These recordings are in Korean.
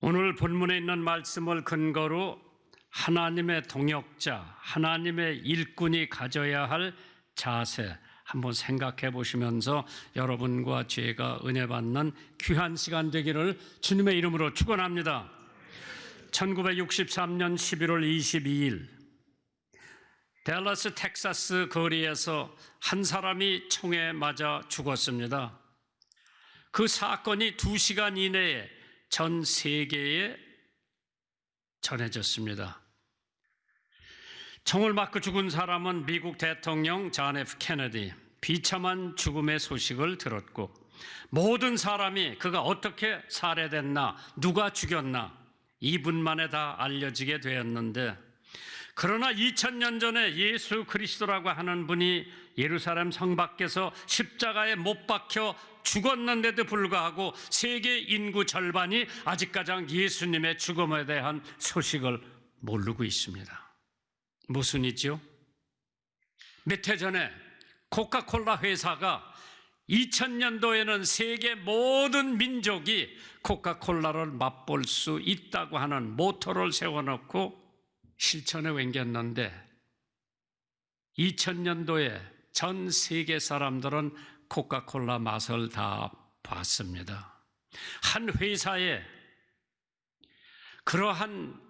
오늘 본문에 있는 말씀을 근거로 하나님의 동역자, 하나님의 일꾼이 가져야 할 자세 한번 생각해 보시면서 여러분과 제가 은혜 받는 귀한 시간 되기를 주님의 이름으로 축원합니다. 1963년 11월 22일 댈러스 텍사스 거리에서 한 사람이 총에 맞아 죽었습니다. 그 사건이 2시간 이내에 전 세계에 전해졌습니다. 총을 맞고 죽은 사람은 미국 대통령 존 F. 케네디. 비참한 죽음의 소식을 들었고 모든 사람이 그가 어떻게 살해됐나, 누가 죽였나 2분 만에 다 알려지게 되었는데, 그러나 2000년 전에 예수 그리스도라고 하는 분이 예루살렘 성 밖에서 십자가에 못 박혀 죽었는데도 불구하고 세계 인구 절반이 아직까지 예수님의 죽음에 대한 소식을 모르고 있습니다. 무슨 일이죠? 몇 해 전에 코카콜라 회사가 2000년도에는 세계 모든 민족이 코카콜라를 맛볼 수 있다고 하는 모토를 세워놓고 실천에 옮겼는데, 2000년도에 전 세계 사람들은 코카콜라 맛을 다 봤습니다. 한 회사에 그러한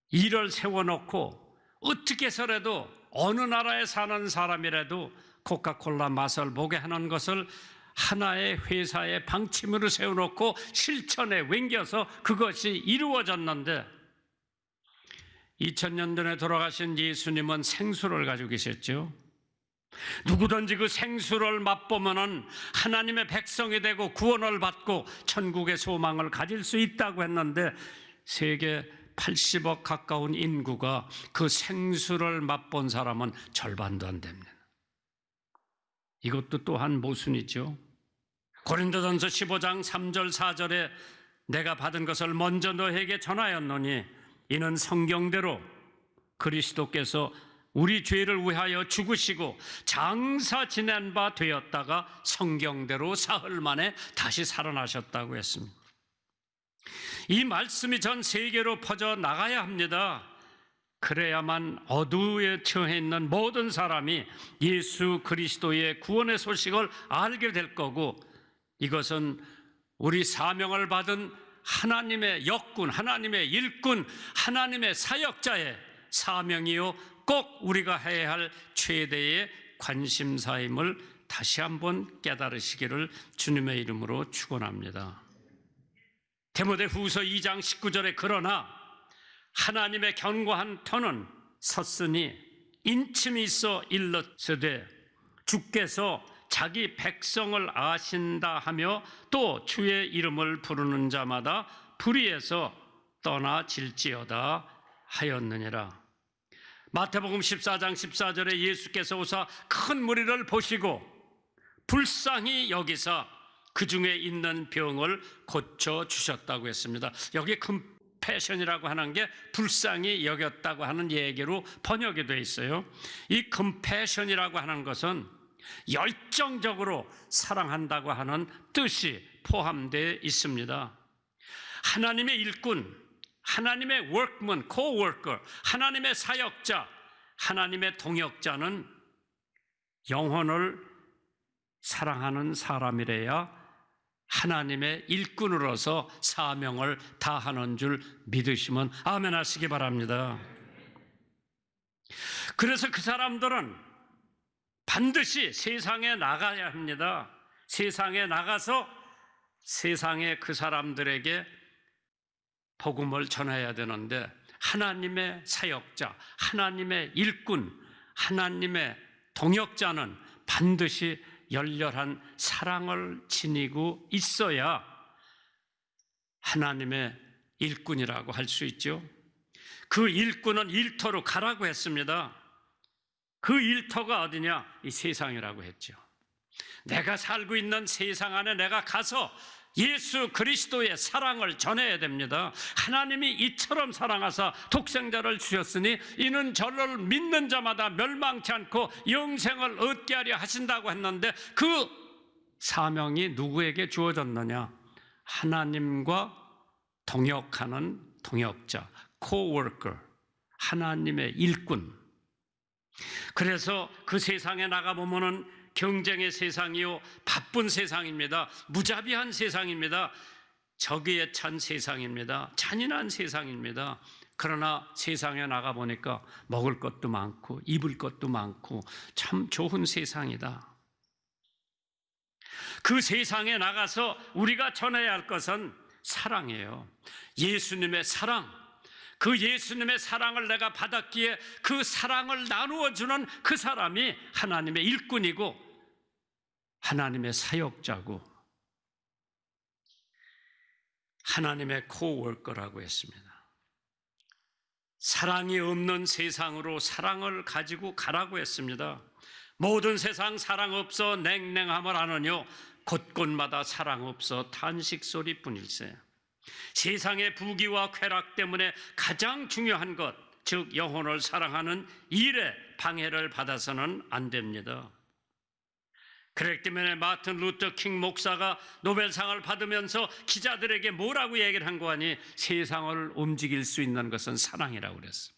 일을 세워놓고 어떻게 해서라도 어느 나라에 사는 사람이라도 코카콜라 맛을 보게 하는 것을 하나의 회사의 방침으로 세워놓고 실천에 옮겨서 그것이 이루어졌는데, 2000년도에 돌아가신 예수님은 생수를 가지고 계셨죠. 누구든지 그 생수를 맛보면은 하나님의 백성이 되고 구원을 받고 천국의 소망을 가질 수 있다고 했는데, 세계 80억 가까운 인구가 그 생수를 맛본 사람은 절반도 안 됩니다. 이것도 또한 모순이죠. 고린도전서 15장 3절 4절에 내가 받은 것을 먼저 너에게 전하였노니 이는 성경대로 그리스도께서 우리 죄를 위하여 죽으시고 장사 지낸 바 되었다가 성경대로 사흘 만에 다시 살아나셨다고 했습니다. 이 말씀이 전 세계로 퍼져 나가야 합니다. 그래야만 어두에 처해 있는 모든 사람이 예수 그리스도의 구원의 소식을 알게 될 거고, 이것은 우리 사명을 받은 하나님의 역군, 하나님의 일꾼, 하나님의 사역자의 사명이요 꼭 우리가 해야 할 최대의 관심사임을 다시 한번 깨달으시기를 주님의 이름으로 축원합니다. 디모데후서 2장 19절에 그러나 하나님의 견고한 터는 섰으니 인침이 있어 일렀으되 주께서 자기 백성을 아신다 하며 또 주의 이름을 부르는 자마다 불의에서 떠나질지어다 하였느니라. 마태복음 14장 14절에 예수께서 오사 큰 무리를 보시고 불쌍히 여기사 그 중에 있는 병을 고쳐주셨다고 했습니다. 여기 컴패션이라고 하는 게 불쌍히 여겼다고 하는 얘기로 번역이 되어 있어요. 이 컴패션이라고 하는 것은 열정적으로 사랑한다고 하는 뜻이 포함되어 있습니다. 하나님의 일꾼, 하나님의 workman, co-worker, 하나님의 사역자, 하나님의 동역자는 영혼을 사랑하는 사람이래야 하나님의 일꾼으로서 사명을 다하는 줄 믿으시면 아멘 하시기 바랍니다. 그래서 그 사람들은 반드시 세상에 나가야 합니다. 세상에 나가서 세상에 그 사람들에게 복음을 전해야 되는데, 하나님의 사역자, 하나님의 일꾼, 하나님의 동역자는 반드시 열렬한 사랑을 지니고 있어야 하나님의 일꾼이라고 할 수 있죠. 그 일꾼은 일터로 가라고 했습니다. 그 일터가 어디냐? 이 세상이라고 했죠. 내가 살고 있는 세상 안에 내가 가서 예수 그리스도의 사랑을 전해야 됩니다. 하나님이 이처럼 사랑하사 독생자를 주셨으니 이는 저를 믿는 자마다 멸망치 않고 영생을 얻게 하려 하신다고 했는데, 그 사명이 누구에게 주어졌느냐? 하나님과 동역하는 동역자, 코워커, 하나님의 일꾼. 그래서 그 세상에 나가보면은 경쟁의 세상이요, 바쁜 세상입니다. 무자비한 세상입니다. 적의에 찬 세상입니다. 잔인한 세상입니다. 그러나 세상에 나가보니까 먹을 것도 많고 입을 것도 많고 참 좋은 세상이다. 그 세상에 나가서 우리가 전해야 할 것은 사랑이에요. 예수님의 사랑. 그 예수님의 사랑을 내가 받았기에 그 사랑을 나누어 주는 그 사람이 하나님의 일꾼이고 하나님의 사역자고 하나님의 코워커라고 했습니다. 사랑이 없는 세상으로 사랑을 가지고 가라고 했습니다. 모든 세상 사랑 없어 냉랭함을 아느뇨 곳곳마다 사랑 없어 탄식 소리뿐일세. 세상의 부귀와 쾌락 때문에 가장 중요한 것, 즉 영혼을 사랑하는 일에 방해를 받아서는 안 됩니다. 그렇기 때문에 마틴 루터 킹 목사가 노벨상을 받으면서 기자들에게 뭐라고 얘기를 한 거 아니? 세상을 움직일 수 있는 것은 사랑이라고 그랬어요.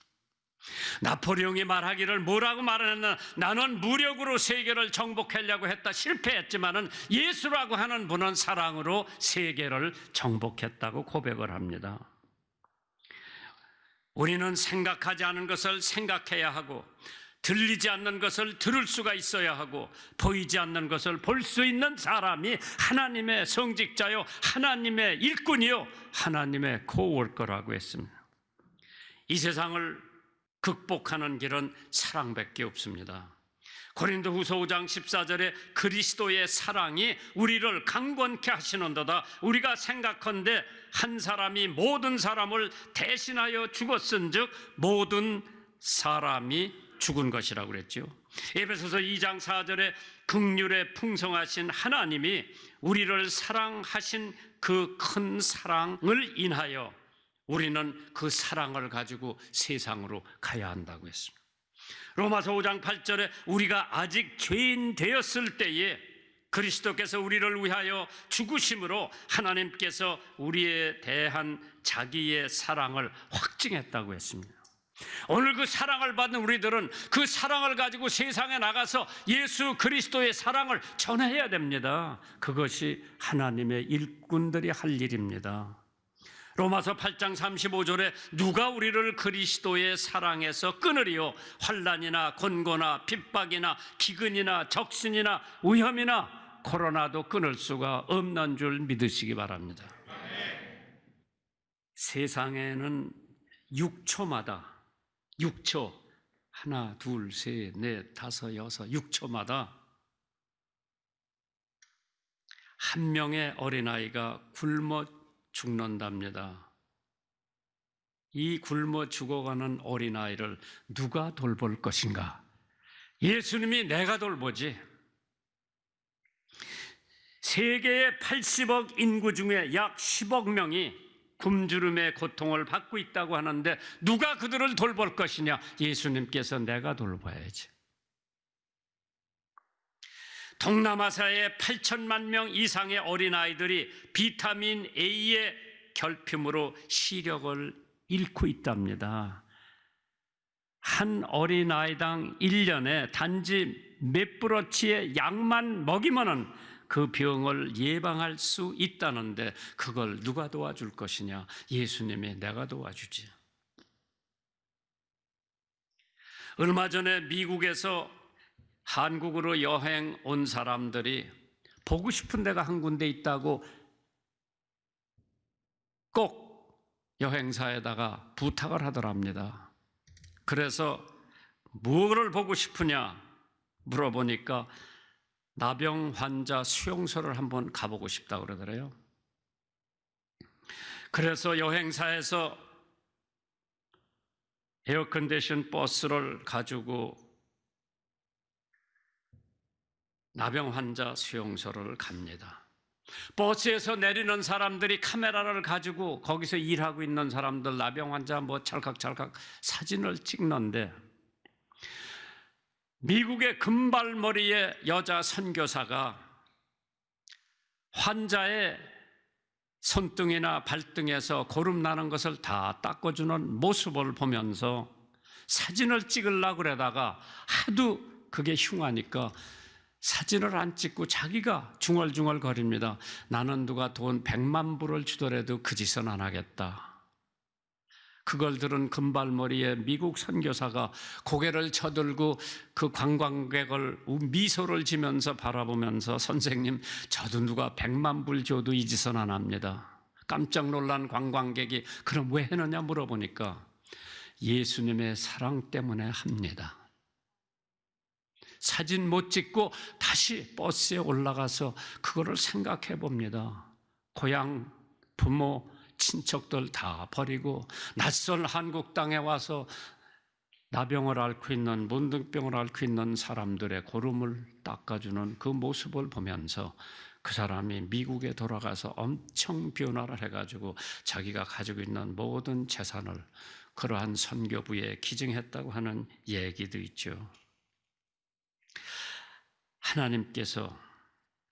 나폴레옹이 말하기를 뭐라고 말했나? 나는 무력으로 세계를 정복하려고 했다. 실패했지만은 예수라고 하는 분은 사랑으로 세계를 정복했다고 고백을 합니다. 우리는 생각하지 않은 것을 생각해야 하고 들리지 않는 것을 들을 수가 있어야 하고 보이지 않는 것을 볼 수 있는 사람이 하나님의 성직자요, 하나님의 일꾼이요, 하나님의 코워커라고 했습니다. 이 세상을 극복하는 길은 사랑밖에 없습니다. 고린도후서 5장 14절에 그리스도의 사랑이 우리를 강건케 하시는도다. 우리가 생각한데 한 사람이 모든 사람을 대신하여 죽었은즉 모든 사람이 죽은 것이라고 그랬죠. 에베소서 2장 4절에 긍휼에 풍성하신 하나님이 우리를 사랑하신 그 큰 사랑을 인하여 우리는 그 사랑을 가지고 세상으로 가야 한다고 했습니다. 로마서 5장 8절에 우리가 아직 죄인 되었을 때에 그리스도께서 우리를 위하여 죽으심으로 하나님께서 우리에 대한 자기의 사랑을 확증했다고 했습니다. 오늘 그 사랑을 받는 우리들은 그 사랑을 가지고 세상에 나가서 예수 그리스도의 사랑을 전해야 됩니다. 그것이 하나님의 일꾼들이 할 일입니다. 로마서 8장 35절에 누가 우리를 그리스도의 사랑에서 끊으리요? 환난이나 곤고나 핍박이나 기근이나 적신이나 위험이나 코로나도 끊을 수가 없는 줄 믿으시기 바랍니다. 세상에는 6초마다 6초 하나 둘 셋 넷 다섯 여섯 6초마다 한 명의 어린아이가 굶어 죽는답니다. 이 굶어 죽어가는 어린아이를 누가 돌볼 것인가? 예수님이 내가 돌보지. 세계의 80억 인구 중에 약 10억 명이 굶주림의 고통을 받고 있다고 하는데 누가 그들을 돌볼 것이냐? 예수님께서 내가 돌봐야지. 동남아시아의 8천만 명 이상의 어린아이들이 비타민 A의 결핍으로 시력을 잃고 있답니다. 한 어린아이당 1년에 단지 몇 브러치의 약만 먹이면은 그 병을 예방할 수 있다는데 그걸 누가 도와줄 것이냐? 예수님이 내가 도와주지. 얼마 전에 미국에서 한국으로 여행 온 사람들이 보고 싶은 데가 한 군데 있다고 꼭 여행사에다가 부탁을 하더랍니다. 그래서 무엇을 보고 싶으냐 물어보니까 나병 환자 수용소를 한번 가보고 싶다고 그러더래요. 그래서 여행사에서 에어컨디션 버스를 가지고 나병 환자 수용소를 갑니다. 버스에서 내리는 사람들이 카메라를 가지고 거기서 일하고 있는 사람들 나병 환자 뭐 찰칵찰칵 사진을 찍는데 미국의 금발머리의 여자 선교사가 환자의 손등이나 발등에서 고름 나는 것을 다 닦아주는 모습을 보면서 사진을 찍으려고 그러다가 하도 그게 흉하니까 사진을 안 찍고 자기가 중얼중얼 거립니다. 나는 누가 돈 100만 불을 주더라도 그 짓은 안 하겠다. 그걸 들은 금발머리의 미국 선교사가 고개를 쳐들고 그 관광객을 미소를 지면서 바라보면서 선생님, 저도 누가 100만 불 줘도 이 짓은 안 합니다. 깜짝 놀란 관광객이 그럼 왜 했느냐 물어보니까 예수님의 사랑 때문에 합니다. 사진 못 찍고 다시 버스에 올라가서 그거를 생각해 봅니다. 고향, 부모, 친척들 다 버리고 낯선 한국 땅에 와서 나병을 앓고 있는, 문둥병을 앓고 있는 사람들의 고름을 닦아주는 그 모습을 보면서 그 사람이 미국에 돌아가서 엄청 변화를 해가지고 자기가 가지고 있는 모든 재산을 그러한 선교부에 기증했다고 하는 얘기도 있죠. 하나님께서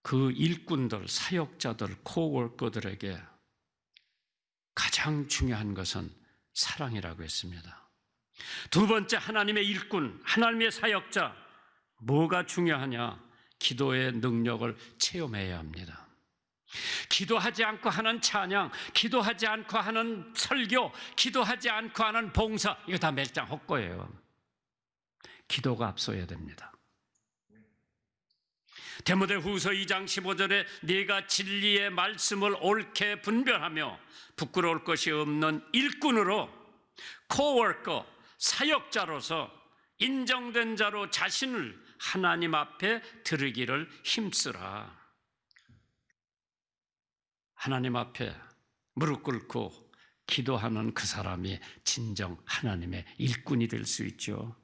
그 일꾼들, 사역자들, 코워커들에게 가장 중요한 것은 사랑이라고 했습니다. 두 번째, 하나님의 일꾼, 하나님의 사역자, 뭐가 중요하냐? 기도의 능력을 체험해야 합니다. 기도하지 않고 하는 찬양, 기도하지 않고 하는 설교, 기도하지 않고 하는 봉사, 이거 다 멜장 헛거예요. 기도가 앞서야 됩니다. 디모데후서 2장 15절에 네가 진리의 말씀을 옳게 분별하며 부끄러울 것이 없는 일꾼으로, 코워커, 사역자로서 인정된 자로 자신을 하나님 앞에 드리기를 힘쓰라. 하나님 앞에 무릎 꿇고 기도하는 그 사람이 진정 하나님의 일꾼이 될 수 있죠.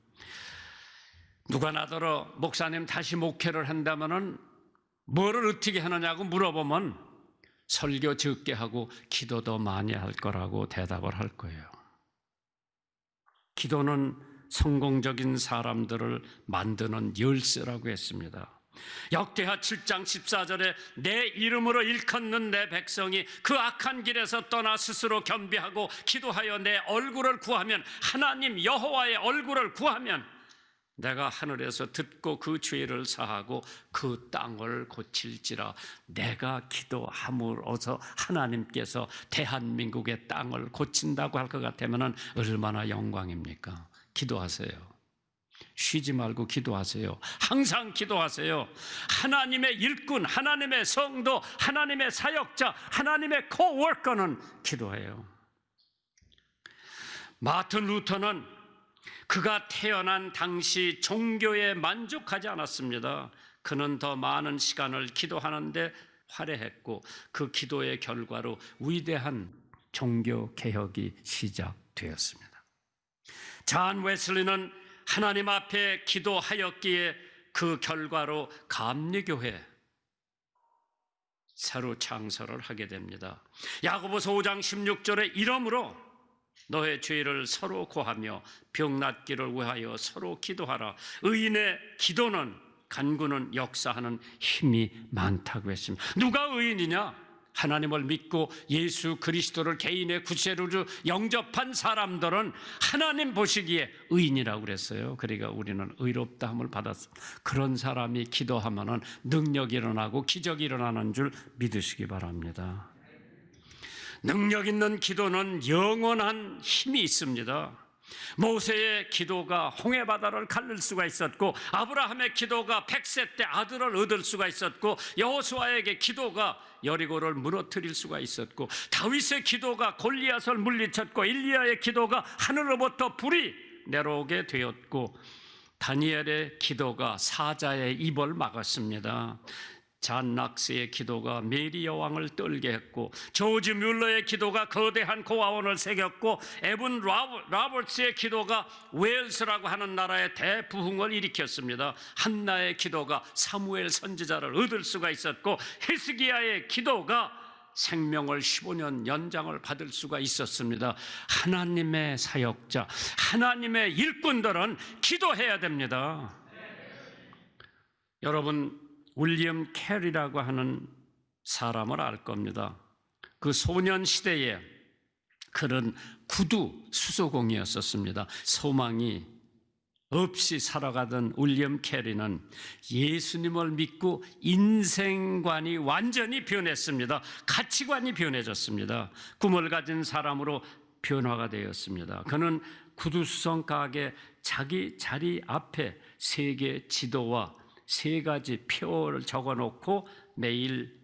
누가 나더러 목사님 다시 목회를 한다면은 뭐를 어떻게 하느냐고 물어보면 설교 적게 하고 기도 더 많이 할 거라고 대답을 할 거예요. 기도는 성공적인 사람들을 만드는 열쇠라고 했습니다. 역대하 7장 14절에 내 이름으로 일컫는 내 백성이 그 악한 길에서 떠나 스스로 겸비하고 기도하여 내 얼굴을 구하면, 하나님 여호와의 얼굴을 구하면 내가 하늘에서 듣고 그 죄를 사하고 그 땅을 고칠지라. 내가 기도함으로써 하나님께서 대한민국의 땅을 고친다고 할 것 같으면 얼마나 영광입니까? 기도하세요. 쉬지 말고 기도하세요. 항상 기도하세요. 하나님의 일꾼, 하나님의 성도, 하나님의 사역자, 하나님의 코워커는 기도해요. 마틴 루터는 그가 태어난 당시 종교에 만족하지 않았습니다. 그는 더 많은 시간을 기도하는데 활애했고 그 기도의 결과로 위대한 종교 개혁이 시작되었습니다. 잔 웨슬리는 하나님 앞에 기도하였기에 그 결과로 감리교회 새로 창설을 하게 됩니다. 야고보서 5장 16절에 이러므로 너의 죄를 서로 고하며 병 낫기를 위하여 서로 기도하라. 의인의 기도는, 간구는 역사하는 힘이 많다고 했습니다. 누가 의인이냐? 하나님을 믿고 예수 그리스도를 개인의 구세주로 영접한 사람들은 하나님 보시기에 의인이라고 그랬어요. 그러니까 우리는 의롭다함을 받았습니다. 그런 사람이 기도하면 능력이 일어나고 기적이 일어나는 줄 믿으시기 바랍니다. 능력 있는 기도는 영원한 힘이 있습니다. 모세의 기도가 홍해바다를 가를 수가 있었고, 아브라함의 기도가 100세 때 아들을 얻을 수가 있었고, 여호수아에게 기도가 여리고를 무너뜨릴 수가 있었고, 다윗의 기도가 골리앗을 물리쳤고, 엘리야의 기도가 하늘로부터 불이 내려오게 되었고, 다니엘의 기도가 사자의 입을 막았습니다. 잔 락스의 기도가 메리 여왕을 떨게 했고, 조지 뮬러의 기도가 거대한 고아원을 새겼고, 에븐 라버츠의 기도가 웨일스라고 하는 나라의 대부흥을 일으켰습니다. 한나의 기도가 사무엘 선지자를 얻을 수가 있었고, 히스기야의 기도가 생명을 15년 연장을 받을 수가 있었습니다. 하나님의 사역자, 하나님의 일꾼들은 기도해야 됩니다. 여러분, 윌리엄 캐리라고 하는 사람을 알 겁니다. 그 소년 시대에 그런 구두 수소공이었었습니다. 소망이 없이 살아가던 윌리엄 캐리는 예수님을 믿고 인생관이 완전히 변했습니다. 가치관이 변해졌습니다. 꿈을 가진 사람으로 변화가 되었습니다. 그는 구두수성 가게 자기 자리 앞에 3개 지도와 3가지 표를 적어놓고 매일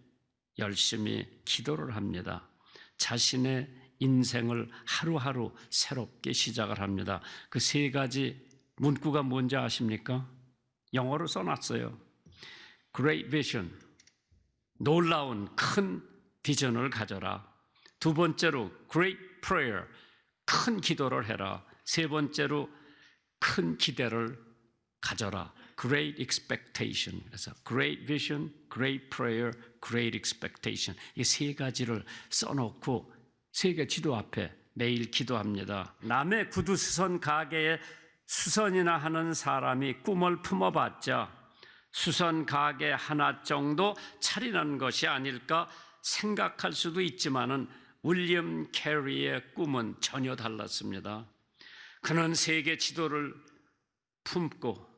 열심히 기도를 합니다. 자신의 인생을 하루하루 새롭게 시작을 합니다. 그 3가지 문구가 뭔지 아십니까? 영어로 써놨어요. Great vision, 놀라운 큰 비전을 가져라. 2번째로 Great prayer, 큰 기도를 해라. 3번째로 큰 기대를 가져라. Great expectation. 그래서 Great vision, Great prayer, Great expectation. 이 3가지를 써놓고 3개 지도 앞에 매일 기도합니다. 남의 구두수선 가게에 수선이나 하는 사람이 꿈을 품어봤자 수선 가게 하나 정도 차리는 것이 아닐까 생각할 수도 있지만은 윌리엄 캐리의 꿈은 전혀 달랐습니다. 그는 3개 지도를 품고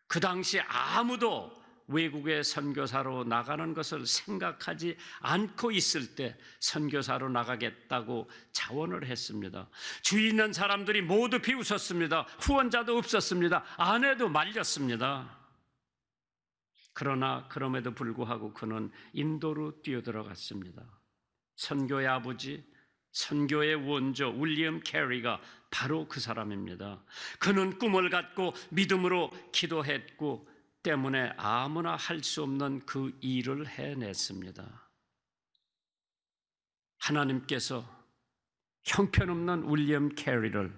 그 당시 아무도 외국에 선교사로 나가는 것을 생각하지 않고 있을 때 선교사로 나가겠다고 자원을 했습니다. 주위 있는 사람들이 모두 비웃었습니다. 후원자도 없었습니다. 아내도 말렸습니다. 그러나 그럼에도 불구하고 그는 인도로 뛰어들어갔습니다. 선교의 아버지, 선교의 원조 윌리엄 캐리가 바로 그 사람입니다. 그는 꿈을 갖고 믿음으로 기도했고 때문에 아무나 할 수 없는 그 일을 해냈습니다. 하나님께서 형편없는 윌리엄 캐리를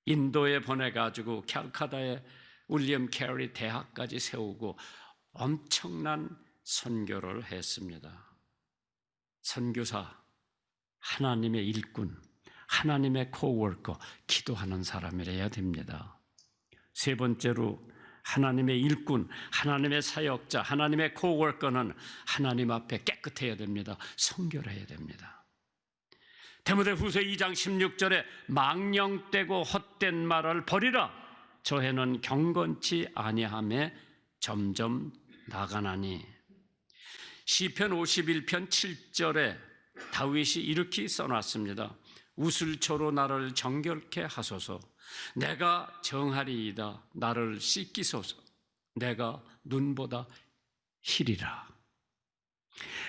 인도에 보내가지고 캘카다에 윌리엄 캐리 대학까지 세우고 엄청난 선교를 했습니다. 선교사, 하나님의 일꾼, 하나님의 코워커, 기도하는 사람이라야 됩니다. 3번째로 하나님의 일꾼, 하나님의 사역자, 하나님의 코워커는 하나님 앞에 깨끗해야 됩니다. 성결해야 됩니다. 디모데후서 2장 16절에 망령되고 헛된 말을 버리라. 저해는 경건치 아니하며 점점 나가나니. 시편 51편 7절에 다윗이 이렇게 써놨습니다. 우슬초로 나를 정결케 하소서. 내가 정하리이다. 나를 씻기소서. 내가 눈보다 희리라.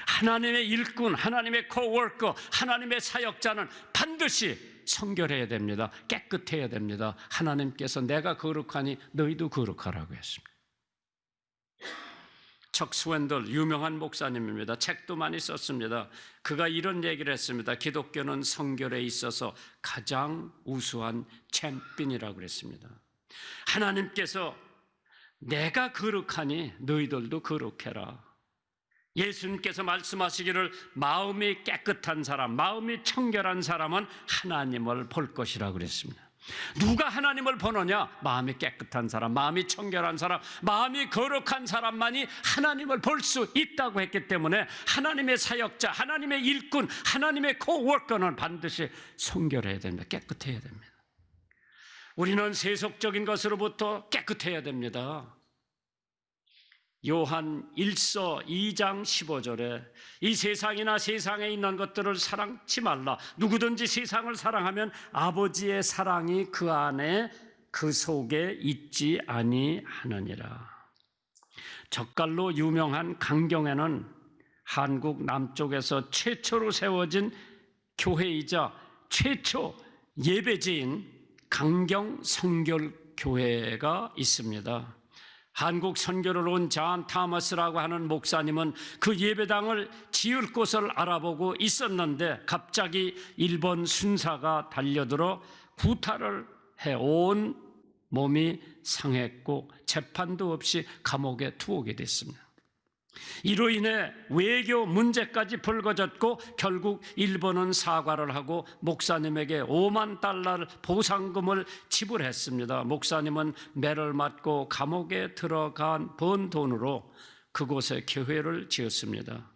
하나님의 일꾼, 하나님의 코워커, 하나님의 사역자는 반드시 성결해야 됩니다. 깨끗해야 됩니다. 하나님께서 내가 거룩하니 너희도 거룩하라고 했습니다. 척 스웬들 유명한 목사님입니다. 책도 많이 썼습니다. 그가 이런 얘기를 했습니다. 기독교는 성결에 있어서 가장 우수한 챔피언이라고 그랬습니다. 하나님께서 내가 거룩하니 너희들도 거룩해라. 예수님께서 말씀하시기를 마음이 깨끗한 사람, 마음이 청결한 사람은 하나님을 볼 것이라고 그랬습니다. 누가 하나님을 보느냐? 마음이 깨끗한 사람, 마음이 청결한 사람, 마음이 거룩한 사람만이 하나님을 볼 수 있다고 했기 때문에 하나님의 사역자, 하나님의 일꾼, 하나님의 코워커는 반드시 성결해야 됩니다. 깨끗해야 됩니다. 우리는 세속적인 것으로부터 깨끗해야 됩니다. 요한 1서 2장 15절에 이 세상이나 세상에 있는 것들을 사랑치 말라. 누구든지 세상을 사랑하면 아버지의 사랑이 그 안에 그 속에 있지 아니하느니라. 젓갈로 유명한 강경에는 한국 남쪽에서 최초로 세워진 교회이자 최초 예배지인 강경 성결교회가 있습니다. 한국 선교를 온 존 타머스라고 하는 목사님은 그 예배당을 지을 곳을 알아보고 있었는데 갑자기 일본 순사가 달려들어 구타를 해 온 몸이 상했고 재판도 없이 감옥에 투옥이 됐습니다. 이로 인해 외교 문제까지 불거졌고 결국 일본은 사과를 하고 목사님에게 5만 달러 보상금을 지불했습니다. 목사님은 매를 맞고 감옥에 들어간 번 돈으로 그곳에 교회를 지었습니다.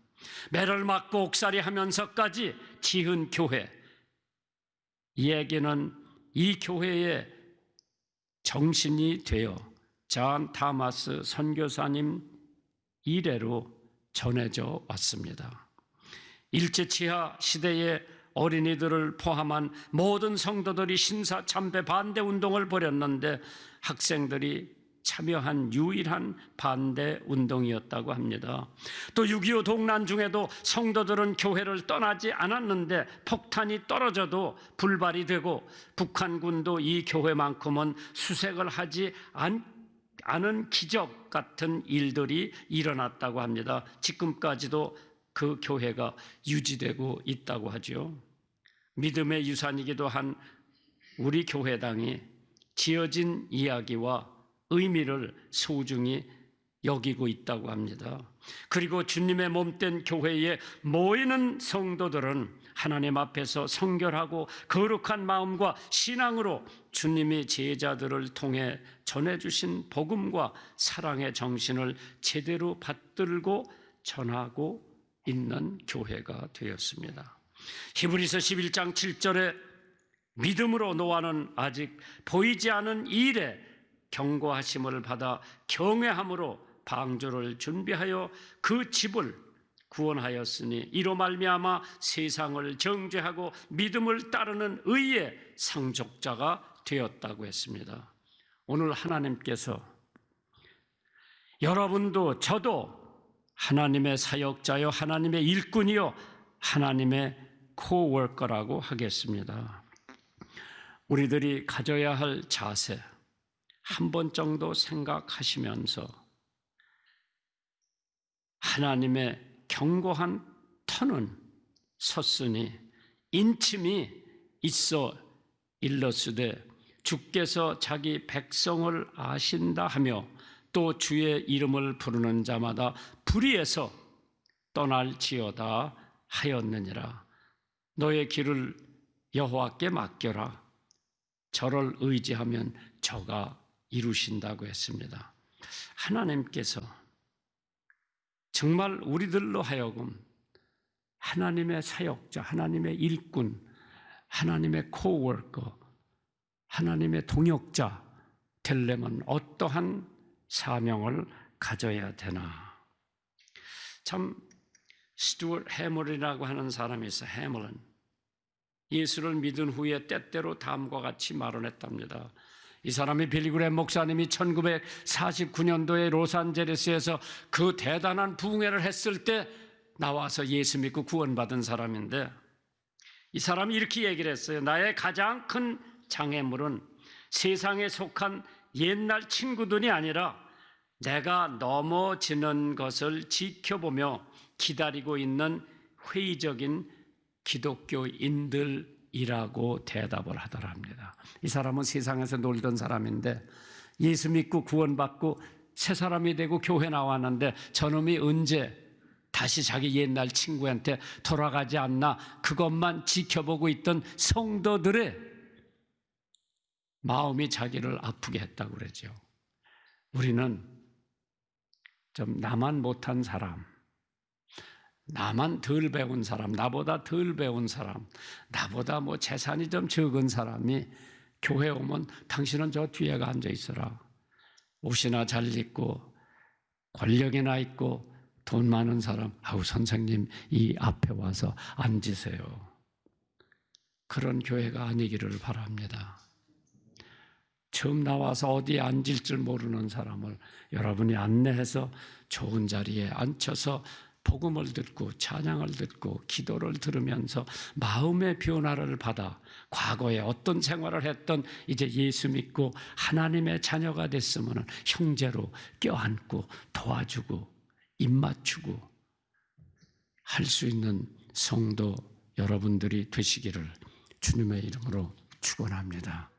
매를 맞고 옥살이 하면서까지 지은 교회, 이 얘기는 이 교회의 정신이 되어 존 타마스 선교사님 이래로 전해져 왔습니다. 일제치하 시대의 어린이들을 포함한 모든 성도들이 신사 참배 반대 운동을 벌였는데 학생들이 참여한 유일한 반대 운동이었다고 합니다. 또 6.25 동란 중에도 성도들은 교회를 떠나지 않았는데 폭탄이 떨어져도 불발이 되고 북한군도 이 교회만큼은 수색을 하지 않은 기적 같은 일들이 일어났다고 합니다. 지금까지도 그 교회가 유지되고 있다고 하죠. 믿음의 유산이기도 한 우리 교회당이 지어진 이야기와 의미를 소중히 여기고 있다고 합니다. 그리고 주님의 몸된 교회에 모이는 성도들은 하나님 앞에서 성결하고 거룩한 마음과 신앙으로 주님이 제자들을 통해 전해주신 복음과 사랑의 정신을 제대로 받들고 전하고 있는 교회가 되었습니다. 히브리서 11장 7절에 믿음으로 노아는 아직 보이지 않은 일에 경고하심을 받아 경외함으로 방주를 준비하여 그 집을 구원하였으니 이로 말미암아 세상을 정죄하고 믿음을 따르는 의의 상속자가 되었다고 했습니다. 오늘 하나님께서 여러분도 저도 하나님의 사역자요, 하나님의 일꾼이요, 하나님의 코워커라고 하겠습니다. 우리들이 가져야 할 자세 한 번 정도 생각하시면서 하나님의 견고한 터는 섰으니 인침이 있어 일렀으되 주께서 자기 백성을 아신다 하며 또 주의 이름을 부르는 자마다 불의에서 떠날지어다 하였느니라. 너의 길을 여호와께 맡겨라. 저를 의지하면 저가 이루신다고 했습니다. 하나님께서 정말 우리들로 하여금 하나님의 사역자, 하나님의 일꾼, 하나님의 코워커, 하나님의 동역자 되려면 어떠한 사명을 가져야 되나? 참 스튜어트 해멀이라고 하는 사람이 있어. 해멀은 예수를 믿은 후에 때때로 다음과 같이 말을 했답니다. 이 사람이 빌리그램 목사님이 1949년도에 로산젤레스에서 그 대단한 부흥회를 했을 때 나와서 예수 믿고 구원받은 사람인데, 이 사람이 이렇게 얘기를 했어요. 나의 가장 큰 장애물은 세상에 속한 옛날 친구들이 아니라 내가 넘어지는 것을 지켜보며 기다리고 있는 회의적인 기독교인들이라고 대답을 하더랍니다. 이 사람은 세상에서 놀던 사람인데 예수 믿고 구원받고 새 사람이 되고 교회 나왔는데 저놈이 언제 다시 자기 옛날 친구한테 돌아가지 않나 그것만 지켜보고 있던 성도들의 마음이 자기를 아프게 했다고 그러죠. 우리는 좀 나만 못한 사람, 나만 덜 배운 사람, 나보다 덜 배운 사람, 나보다 뭐 재산이 좀 적은 사람이 교회 오면 당신은 저 뒤에 앉아 있어라. 옷이나 잘 입고 권력이나 있고 돈 많은 사람, 아우 선생님 이 앞에 와서 앉으세요. 그런 교회가 아니기를 바랍니다. 처음 나와서 어디에 앉을 줄 모르는 사람을 여러분이 안내해서 좋은 자리에 앉혀서 복음을 듣고 찬양을 듣고 기도를 들으면서 마음의 변화를 받아 과거에 어떤 생활을 했던 이제 예수 믿고 하나님의 자녀가 됐으면 형제로 껴안고 도와주고 입맞추고 할 수 있는 성도 여러분들이 되시기를 주님의 이름으로 축원합니다.